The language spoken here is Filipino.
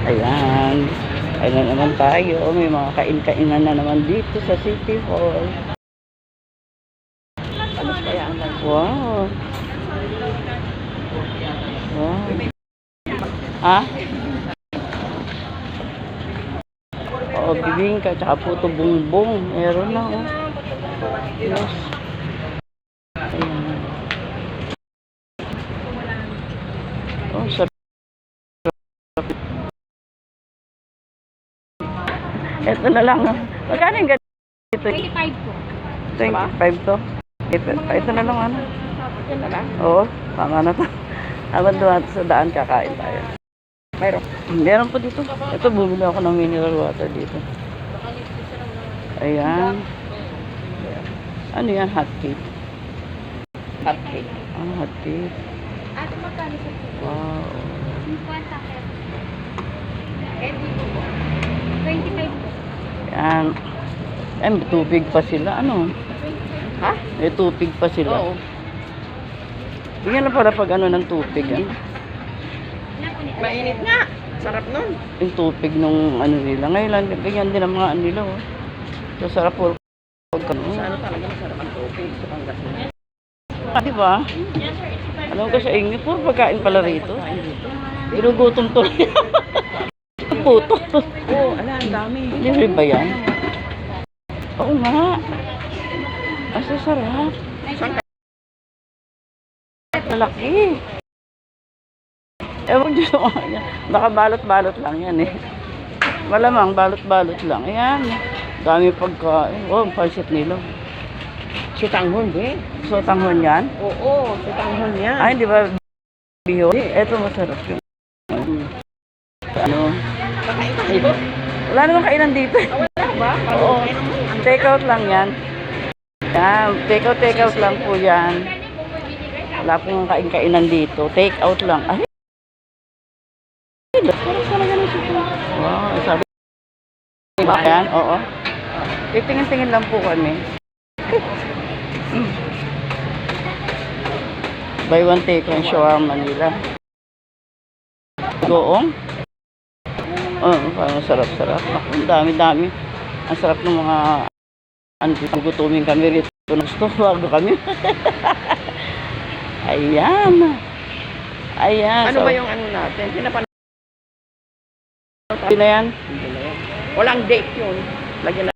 Ayan. Ayun na naman tayo. May mga kain-kainan na naman dito sa City Hall. Alas kaya ang Wow. Wow. Ha? Oo, bibingka, tsaka puto bumbong. Meron na, oh. Yes. Ayan. Oh, sarap. Ito na lang, oh. Magkano yung ganito? 25 po. 25 to? Ito na lang, ano? Yan na lang. Oo, tama na to. Habang doon sa daan, kakain tayo. Meron po dito. Ito, bumili ako ng mineral water dito. Ayan. Ano yan? Hot cake. Hot cake. Ah, hot cake. Ate, magkano sa po? Wow. 50 pesos. Eh, dito po. 25 po. Ayan. Ay, may tubig pa sila. Ano? Ha? May tubig pa sila. Oo. Tingnan na pala pag ano ng tubig. Ano? Mainit nga. Sarap nun. Yung tubig nung ano nila. Ngayon, ganyan din ang mga ano nila. Oh. So, sarap po. Sa ano talaga masarap ang tubig sa Pangasinan. Di ba? Alam ko sa inyo, puro pagkain pala rito. Ginugutom to. Puto. Oo, ala, ang dami. Libre ba yan? Oo nga. Asa sarap. Malaki. Ewan Diyos ko. Baka balot-balot lang yan eh. Malamang balot-balot lang. Ayan. Dami pagkain. Oh, pansit nila. Sitanghon, be. So, tanghon yan? Oo, sitanghon yan. Ay, di ba? Biho? Ito masarap yung ano. Wala namang kainan dito. Wala ba? Oo. Take out lang yan. Yan. Take out lang po yan. Wala pong kain-kainan dito. Take out lang. Ay. Parang talaga na siya. Wow. Sabi. Ba yan? Oo. Titingin-tingin lang po kami. Buy one take one shawarma nila. Goong. Oh, parang sarap-sarap. Ang dami-dami. Ang sarap ng mga gugutumin kami rito. Gusto, bago kami. Ayan. Ayan. Ano ba yung ano natin? Pinapanood Hindi na yan. na yan. Walang date yun. Lagyan